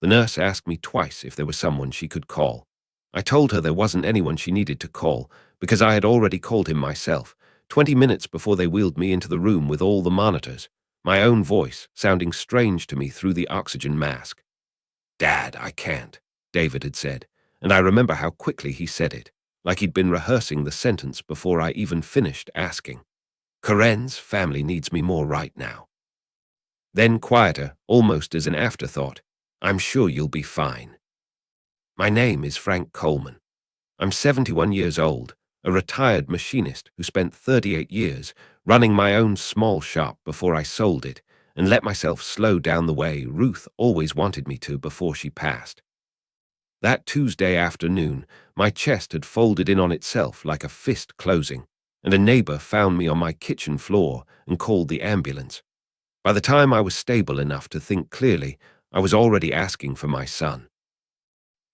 The nurse asked me twice if there was someone she could call. I told her there wasn't anyone she needed to call because I had already called him myself, 20 minutes before they wheeled me into the room with all the monitors, my own voice sounding strange to me through the oxygen mask. "Dad, I can't," David had said, and I remember how quickly he said it, like he'd been rehearsing the sentence before I even finished asking. "Karen's family needs me more right now." Then quieter, almost as an afterthought, "I'm sure you'll be fine." My name is Frank Coleman. I'm 71 years old, a retired machinist who spent 38 years running my own small shop before I sold it and let myself slow down the way Ruth always wanted me to before she passed. That Tuesday afternoon, my chest had folded in on itself like a fist closing, and a neighbor found me on my kitchen floor and called the ambulance. By the time I was stable enough to think clearly, I was already asking for my son.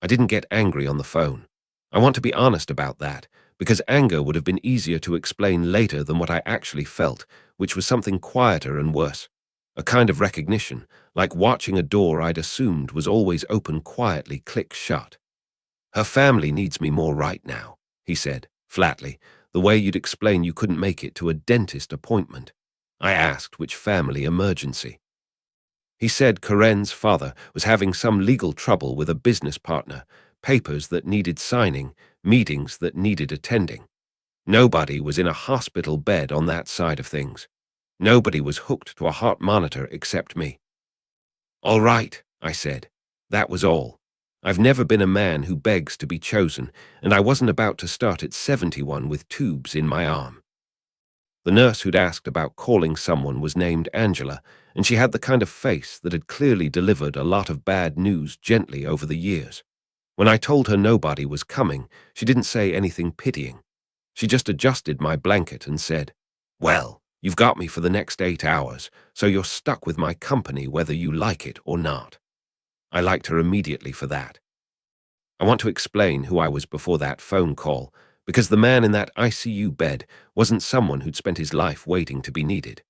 I didn't get angry on the phone. I want to be honest about that, because anger would have been easier to explain later than what I actually felt, which was something quieter and worse. A kind of recognition, like watching a door I'd assumed was always open quietly click shut. "Her family needs me more right now," he said, flatly, the way you'd explain you couldn't make it to a dentist appointment. I asked which family emergency. He said Karen's father was having some legal trouble with a business partner, papers that needed signing, meetings that needed attending. Nobody was in a hospital bed on that side of things. Nobody was hooked to a heart monitor except me. "All right," I said. That was all. I've never been a man who begs to be chosen, and I wasn't about to start at 71 with tubes in my arm. The nurse who'd asked about calling someone was named Angela, and she had the kind of face that had clearly delivered a lot of bad news gently over the years. When I told her nobody was coming, she didn't say anything pitying. She just adjusted my blanket and said, "Well, you've got me for the next 8 hours, so you're stuck with my company whether you like it or not." I liked her immediately for that. I want to explain who I was before that phone call, because the man in that ICU bed wasn't someone who'd spent his life waiting to be needed.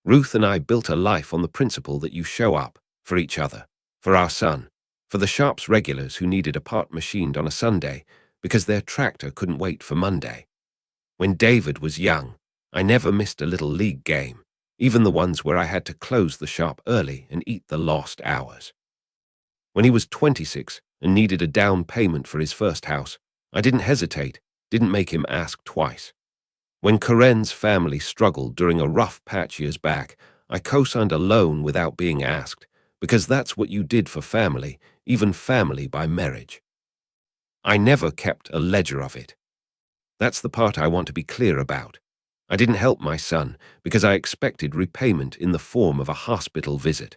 Ruth and I built a life on the principle that you show up for each other, for our son, for the shop's regulars who needed a part machined on a Sunday because their tractor couldn't wait for Monday. When David was young, I never missed a little league game, even the ones where I had to close the shop early and eat the lost hours. When he was 26 and needed a down payment for his first house, I didn't hesitate, didn't make him ask twice. When Karen's family struggled during a rough patch years back, I co-signed a loan without being asked, because that's what you did for family, even family by marriage. I never kept a ledger of it. That's the part I want to be clear about. I didn't help my son because I expected repayment in the form of a hospital visit.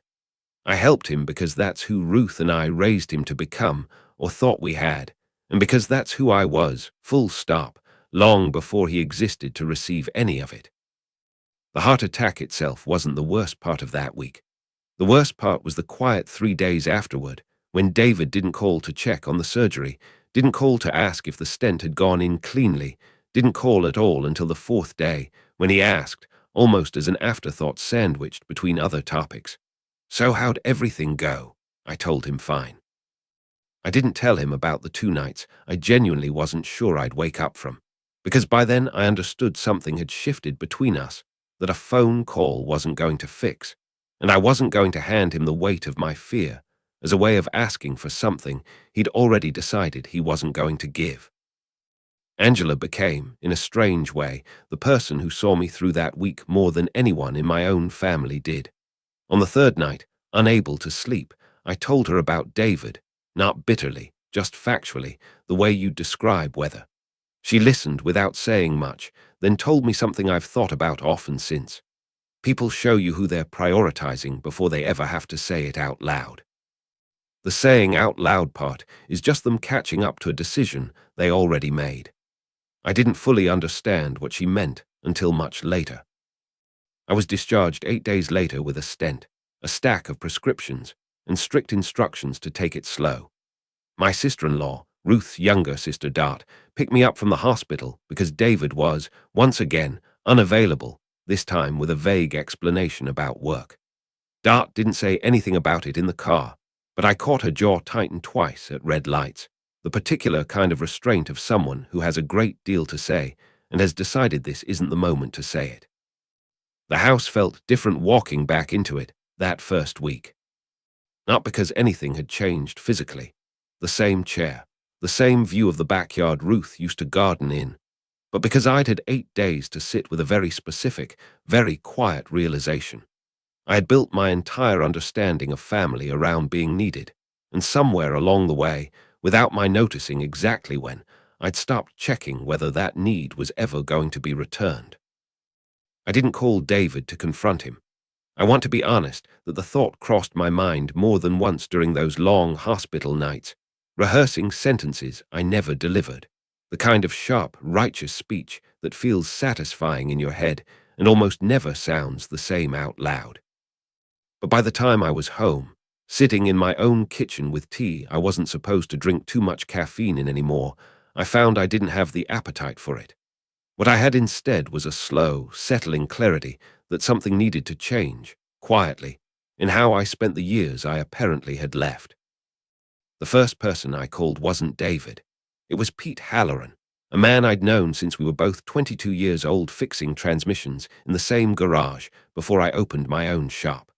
I helped him because that's who Ruth and I raised him to become, or thought we had, and because that's who I was, full stop, long before he existed to receive any of it. The heart attack itself wasn't the worst part of that week. The worst part was the quiet 3 days afterward, when David didn't call to check on the surgery, didn't call to ask if the stent had gone in cleanly, didn't call at all until the 4th day, when he asked, almost as an afterthought sandwiched between other topics. "So how'd everything go?" I told him fine. I didn't tell him about the 2 nights I genuinely wasn't sure I'd wake up from, because by then I understood something had shifted between us that a phone call wasn't going to fix, and I wasn't going to hand him the weight of my fear as a way of asking for something he'd already decided he wasn't going to give. Angela became, in a strange way, the person who saw me through that week more than anyone in my own family did. On the 3rd night, unable to sleep, I told her about David, not bitterly, just factually, the way you describe weather. She listened without saying much, then told me something I've thought about often since. People show you who they're prioritizing before they ever have to say it out loud. The saying out loud part is just them catching up to a decision they already made. I didn't fully understand what she meant until much later. I was discharged 8 days later with a stent, a stack of prescriptions, and strict instructions to take it slow. My sister-in-law, Ruth's younger sister Dot, picked me up from the hospital because David was, once again, unavailable, this time with a vague explanation about work. Dot didn't say anything about it in the car, But I caught her jaw tighten twice at red lights, the particular kind of restraint of someone who has a great deal to say and has decided this isn't the moment to say it. The house felt different walking back into it that first week. Not because anything had changed physically. The same chair, the same view of the backyard Ruth used to garden in, but because I'd had 8 days to sit with a very specific, very quiet realization. I had built my entire understanding of family around being needed, and somewhere along the way, without my noticing exactly when, I'd stopped checking whether that need was ever going to be returned. I didn't call David to confront him. I want to be honest that the thought crossed my mind more than once during those long hospital nights, rehearsing sentences I never delivered, the kind of sharp, righteous speech that feels satisfying in your head and almost never sounds the same out loud. But by the time I was home, sitting in my own kitchen with tea I wasn't supposed to drink too much caffeine in anymore, I found I didn't have the appetite for it. What I had instead was a slow, settling clarity that something needed to change, quietly, in how I spent the years I apparently had left. The first person I called wasn't David. It was Pete Halloran, a man I'd known since we were both 22 years old fixing transmissions in the same garage before I opened my own shop.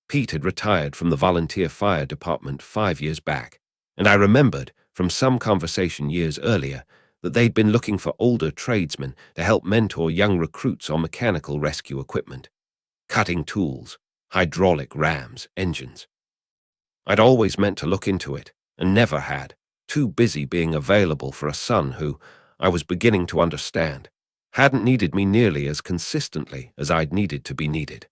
Pete had retired from the volunteer fire department 5 years back, and I remembered, from some conversation years earlier, that they'd been looking for older tradesmen to help mentor young recruits on mechanical rescue equipment, cutting tools, hydraulic rams, engines. I'd always meant to look into it, and never had, too busy being available for a son who, I was beginning to understand, hadn't needed me nearly as consistently as I'd needed to be needed.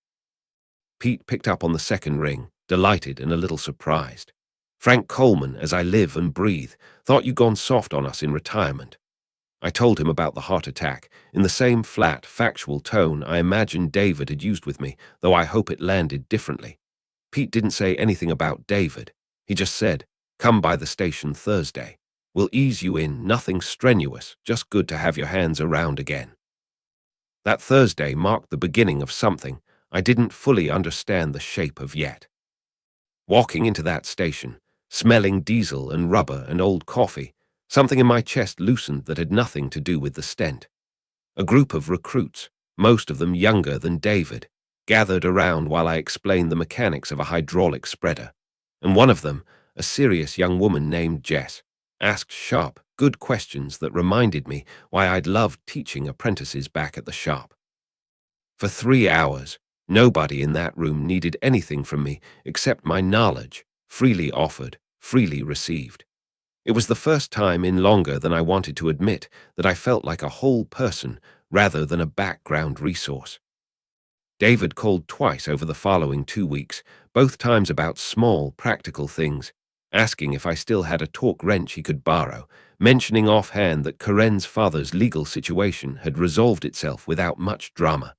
Pete picked up on the second ring, delighted and a little surprised. "Frank Coleman, as I live and breathe, thought you'd gone soft on us in retirement." I told him about the heart attack, in the same flat, factual tone I imagined David had used with me, though I hope it landed differently. Pete didn't say anything about David. He just said, "Come by the station Thursday. We'll ease you in, nothing strenuous, just good to have your hands around again." That Thursday marked the beginning of something I didn't fully understand the shape of yet. Walking into that station, smelling diesel and rubber and old coffee, something in my chest loosened that had nothing to do with the stent. A group of recruits, most of them younger than David, gathered around while I explained the mechanics of a hydraulic spreader, and one of them, a serious young woman named Jess, asked sharp, good questions that reminded me why I'd loved teaching apprentices back at the shop. For 3 hours, nobody in that room needed anything from me except my knowledge, freely offered, freely received. It was the first time in longer than I wanted to admit that I felt like a whole person rather than a background resource. David called twice over the following 2 weeks, both times about small, practical things, asking if I still had a torque wrench he could borrow, mentioning offhand that Karen's father's legal situation had resolved itself without much drama.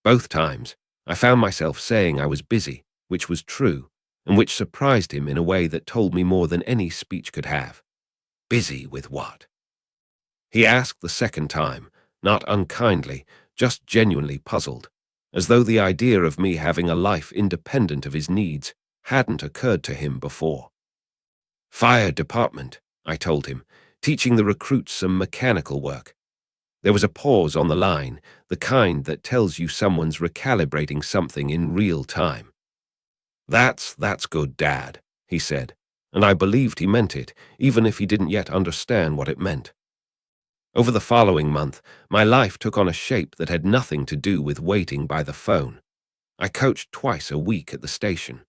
Both times, I found myself saying I was busy, which was true, and which surprised him in a way that told me more than any speech could have. Busy with what? He asked the second time, not unkindly, just genuinely puzzled, as though the idea of me having a life independent of his needs hadn't occurred to him before. "Fire department," I told him, "teaching the recruits some mechanical work." There was a pause on the line, the kind that tells you someone's recalibrating something in real time. That's good, Dad," he said, and I believed he meant it, even if he didn't yet understand what it meant. Over the following month, my life took on a shape that had nothing to do with waiting by the phone. I coached twice a week at the station.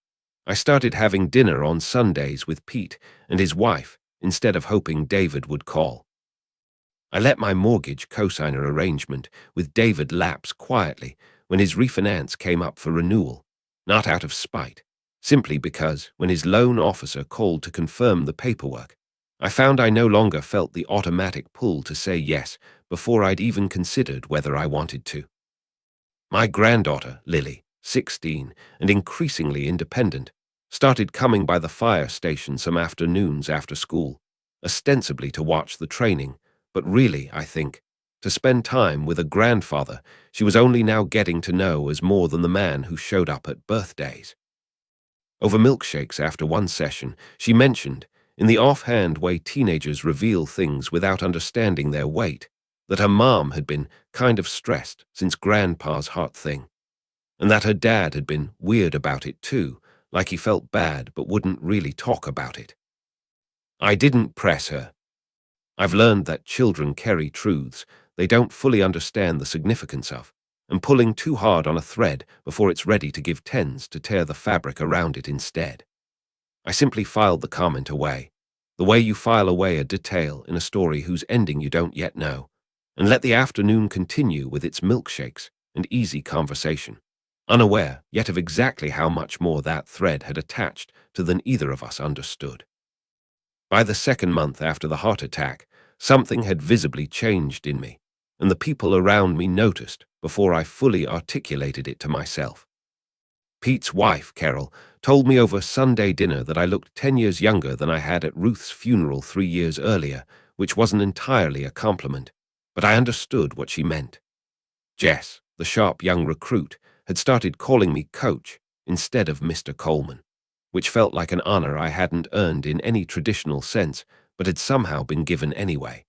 I started having dinner on Sundays with Pete and his wife instead of hoping David would call. I let my mortgage cosigner arrangement with David lapse quietly when his refinance came up for renewal, not out of spite, simply because when his loan officer called to confirm the paperwork, I found I no longer felt the automatic pull to say yes before I'd even considered whether I wanted to. My granddaughter, Lily, 16 and increasingly independent, started coming by the fire station some afternoons after school, ostensibly to watch the training, but really, I think, to spend time with a grandfather she was only now getting to know as more than the man who showed up at birthdays. Over milkshakes after one session, she mentioned, in the offhand way teenagers reveal things without understanding their weight, that her mom had been kind of stressed since Grandpa's heart thing, and that her dad had been weird about it too, like he felt bad but wouldn't really talk about it. I didn't press her. I've learned that children carry truths they don't fully understand the significance of, and pulling too hard on a thread before it's ready to give tends to tear the fabric around it instead. I simply filed the comment away, the way you file away a detail in a story whose ending you don't yet know, and let the afternoon continue with its milkshakes and easy conversation, unaware yet of exactly how much more that thread had attached to than either of us understood. By the second month after the heart attack, something had visibly changed in me, and the people around me noticed before I fully articulated it to myself. Pete's wife, Carol, told me over Sunday dinner that I looked 10 years younger than I had at Ruth's funeral 3 years earlier, which wasn't entirely a compliment, but I understood what she meant. Jess, the sharp young recruit, had started calling me Coach instead of Mr. Coleman, which felt like an honor I hadn't earned in any traditional sense, but had somehow been given anyway.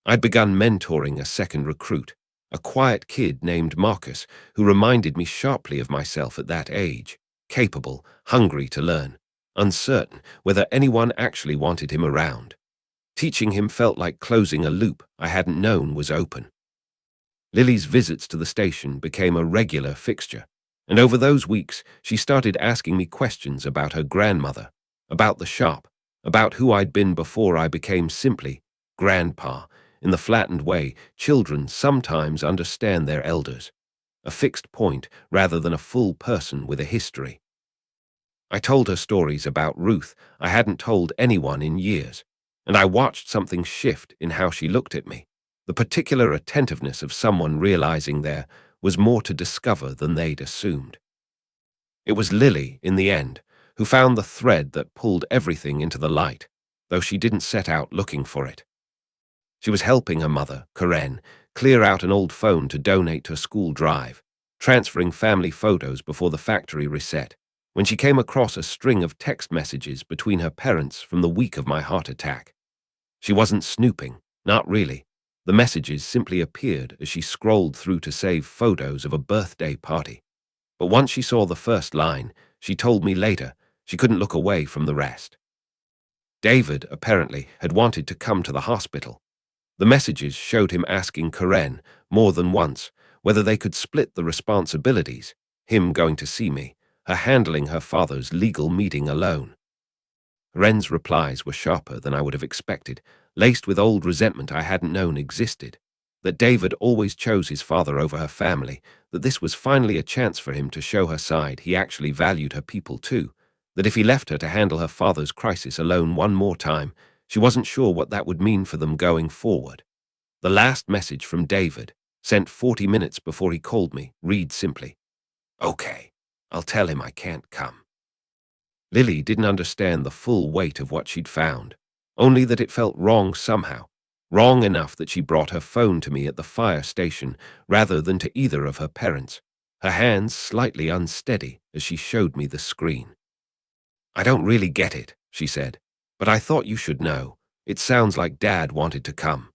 I'd begun mentoring a second recruit, a quiet kid named Marcus, who reminded me sharply of myself at that age, capable, hungry to learn, uncertain whether anyone actually wanted him around. Teaching him felt like closing a loop I hadn't known was open. Lily's visits to the station became a regular fixture, and over those weeks she started asking me questions about her grandmother, about the shop, about who I'd been before I became simply Grandpa, in the flattened way children sometimes understand their elders, a fixed point rather than a full person with a history. I told her stories about Ruth I hadn't told anyone in years, and I watched something shift in how she looked at me, the particular attentiveness of someone realizing there was more to discover than they'd assumed. It was Lily, in the end, who found the thread that pulled everything into the light, though she didn't set out looking for it. She was helping her mother, Karen, clear out an old phone to donate to a school drive, transferring family photos before the factory reset, when she came across a string of text messages between her parents from the week of my heart attack. She wasn't snooping, not really. The messages simply appeared as she scrolled through to save photos of a birthday party. But once she saw the first line, she told me later she couldn't look away from the rest. David, apparently, had wanted to come to the hospital. The messages showed him asking Karen, more than once, whether they could split the responsibilities, him going to see me, her handling her father's legal meeting alone. Karen's replies were sharper than I would have expected, laced with old resentment I hadn't known existed, that David always chose his father over her family, that this was finally a chance for him to show her side he actually valued her people too, that if he left her to handle her father's crisis alone one more time, she wasn't sure what that would mean for them going forward. The last message from David, sent 40 minutes before he called me, read simply, "Okay, I'll tell him I can't come." Lily didn't understand the full weight of what she'd found, only that it felt wrong somehow, wrong enough that she brought her phone to me at the fire station rather than to either of her parents, her hands slightly unsteady as she showed me the screen. "I don't really get it," she said, "but I thought you should know. It sounds like Dad wanted to come."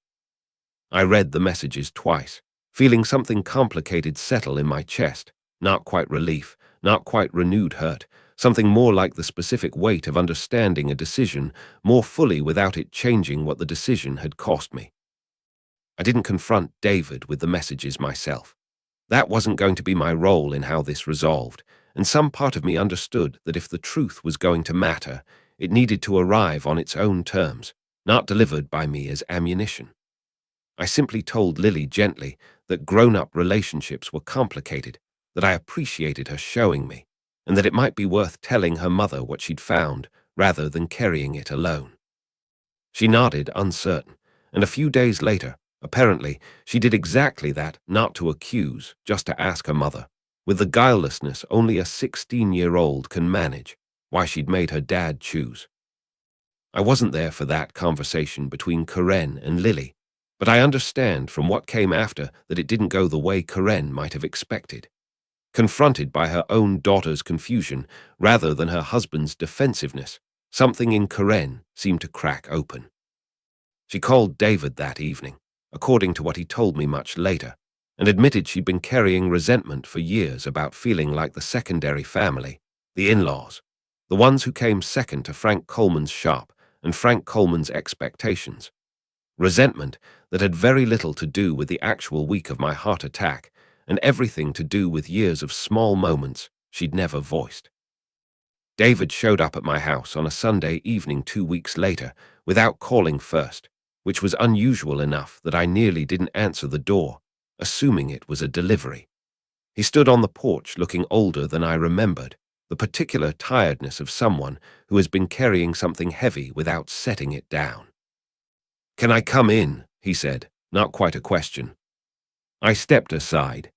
I read the messages twice, feeling something complicated settle in my chest, not quite relief, not quite renewed hurt, something more like the specific weight of understanding a decision more fully without it changing what the decision had cost me. I didn't confront David with the messages myself. That wasn't going to be my role in how this resolved, and some part of me understood that if the truth was going to matter, it needed to arrive on its own terms, not delivered by me as ammunition. I simply told Lily gently that grown-up relationships were complicated, that I appreciated her showing me, and that it might be worth telling her mother what she'd found rather than carrying it alone. She nodded, uncertain, and a few days later, apparently, she did exactly that, not to accuse, just to ask her mother, with the guilelessness only a 16-year-old can manage, why she'd made her dad choose. I wasn't there for that conversation between Karen and Lily, but I understand from what came after that it didn't go the way Karen might have expected. confronted by her own daughter's confusion rather than her husband's defensiveness. Something in Karen seemed to crack open. She called David that evening, according to what he told me much later, and admitted she'd been carrying resentment for years about feeling like the secondary family, the in-laws, the ones who came second to Frank Coleman's shop and Frank Coleman's expectations. Resentment that had very little to do with the actual week of my heart attack and everything to do with years of small moments she'd never voiced. David showed up at my house on a Sunday evening 2 weeks later without calling first, which was unusual enough that I nearly didn't answer the door, assuming it was a delivery. He stood on the porch looking older than I remembered, the particular tiredness of someone who has been carrying something heavy without setting it down. "Can I come in?" he said, not quite a question. I stepped aside.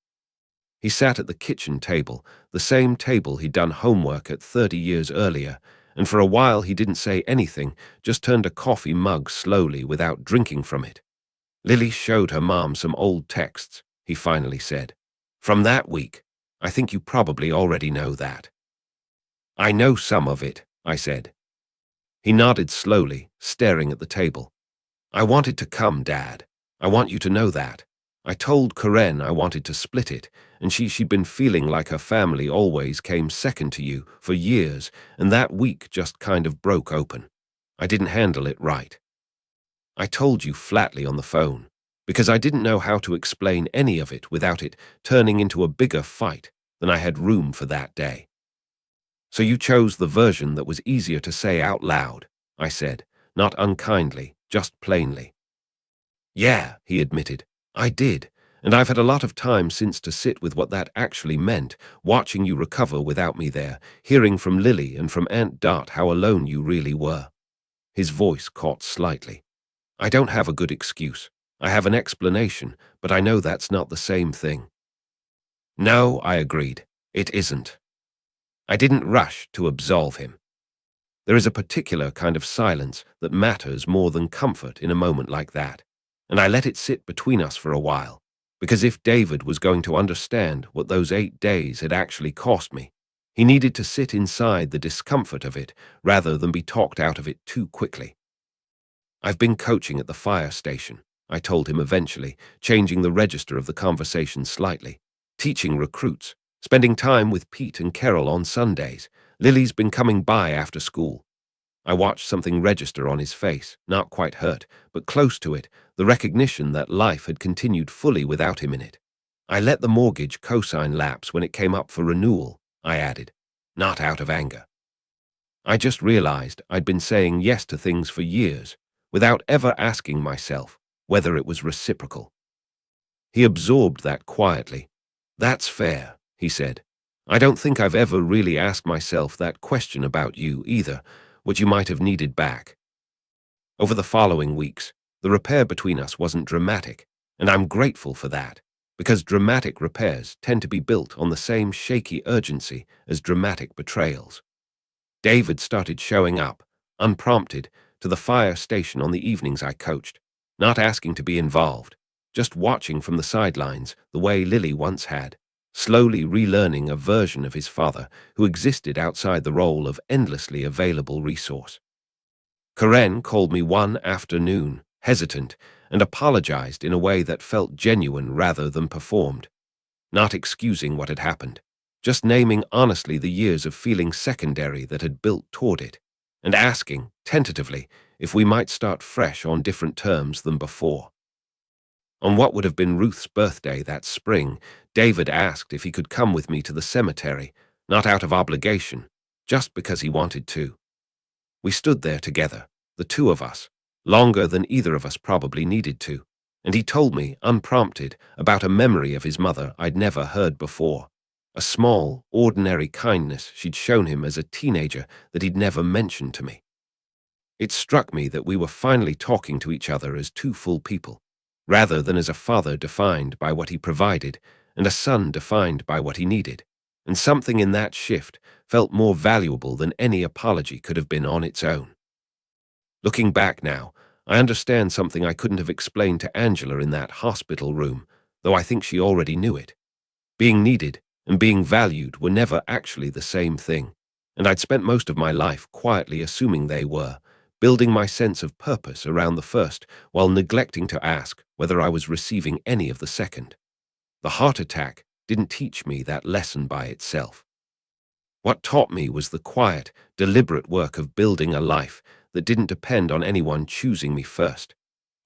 He sat at the kitchen table, the same table he'd done homework at 30 years earlier, and for a while he didn't say anything, just turned a coffee mug slowly without drinking from it. "Lily showed her mom some old texts," he finally said. "From that week. I think you probably already know that." "I know some of it," I said. He nodded slowly, staring at the table. "I wanted to come, Dad. I want you to know that. I told Karen I wanted to split it, and she'd been feeling like her family always came second to you for years, and that week just kind of broke open. I didn't handle it right. I told you flatly on the phone, because I didn't know how to explain any of it without it turning into a bigger fight than I had room for that day. So you chose the version that was easier to say out loud," I said, not unkindly, just plainly. "Yeah," he admitted, "I did, and I've had a lot of time since to sit with what that actually meant, watching you recover without me there, hearing from Lily and from Aunt Dot how alone you really were." His voice caught slightly. "I don't have a good excuse. I have an explanation, but I know that's not the same thing." "No," I agreed, "it isn't." I didn't rush to absolve him. There is a particular kind of silence that matters more than comfort in a moment like that, and I let it sit between us for a while, because if David was going to understand what those 8 days had actually cost me, he needed to sit inside the discomfort of it rather than be talked out of it too quickly. "I've been coaching at the fire station," I told him eventually, changing the register of the conversation slightly, "teaching recruits, spending time with Pete and Carol on Sundays. Lily's been coming by after school." I watched something register on his face, not quite hurt, but close to it, the recognition that life had continued fully without him in it. "I let the mortgage cosign lapse when it came up for renewal," I added, not out of anger. I just realized I'd been saying yes to things for years, without ever asking myself whether it was reciprocal. He absorbed that quietly. "That's fair," he said. "I don't think I've ever really asked myself that question about you either, what you might have needed back." Over the following weeks, the repair between us wasn't dramatic, and I'm grateful for that, because dramatic repairs tend to be built on the same shaky urgency as dramatic betrayals. David started showing up, unprompted, to the fire station on the evenings I coached, not asking to be involved, just watching from the sidelines the way Lily once had, slowly relearning a version of his father who existed outside the role of endlessly available resource. Karen called me one afternoon, hesitant, and apologized in a way that felt genuine rather than performed, not excusing what had happened, just naming honestly the years of feeling secondary that had built toward it, and asking, tentatively, if we might start fresh on different terms than before. On what would have been Ruth's birthday that spring, David asked if he could come with me to the cemetery, not out of obligation, just because he wanted to. We stood there together, the two of us, longer than either of us probably needed to, and he told me, unprompted, about a memory of his mother I'd never heard before, a small, ordinary kindness she'd shown him as a teenager that he'd never mentioned to me. It struck me that we were finally talking to each other as two full people, rather than as a father defined by what he provided and a son defined by what he needed, and something in that shift felt more valuable than any apology could have been on its own. Looking back now, I understand something I couldn't have explained to Angela in that hospital room, though I think she already knew it. Being needed and being valued were never actually the same thing, and I'd spent most of my life quietly assuming they were, building my sense of purpose around the first while neglecting to ask whether I was receiving any of the second. The heart attack didn't teach me that lesson by itself. What taught me was the quiet, deliberate work of building a life that didn't depend on anyone choosing me first,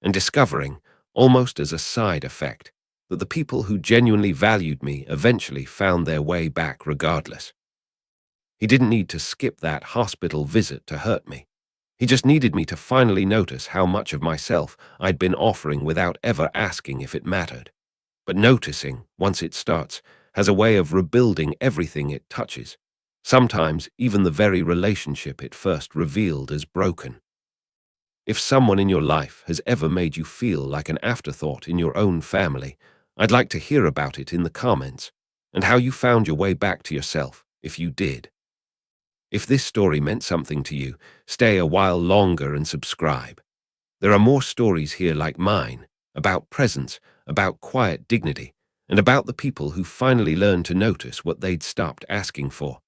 and discovering, almost as a side effect, that the people who genuinely valued me eventually found their way back regardless. He didn't need to skip that hospital visit to hurt me. He just needed me to finally notice how much of myself I'd been offering without ever asking if it mattered. But noticing, once it starts, has a way of rebuilding everything it touches, sometimes even the very relationship it first revealed as broken. If someone in your life has ever made you feel like an afterthought in your own family, I'd like to hear about it in the comments, and how you found your way back to yourself, if you did. If this story meant something to you, stay a while longer and subscribe. There are more stories here like mine, about presence, about quiet dignity, and about the people who finally learned to notice what they'd stopped asking for.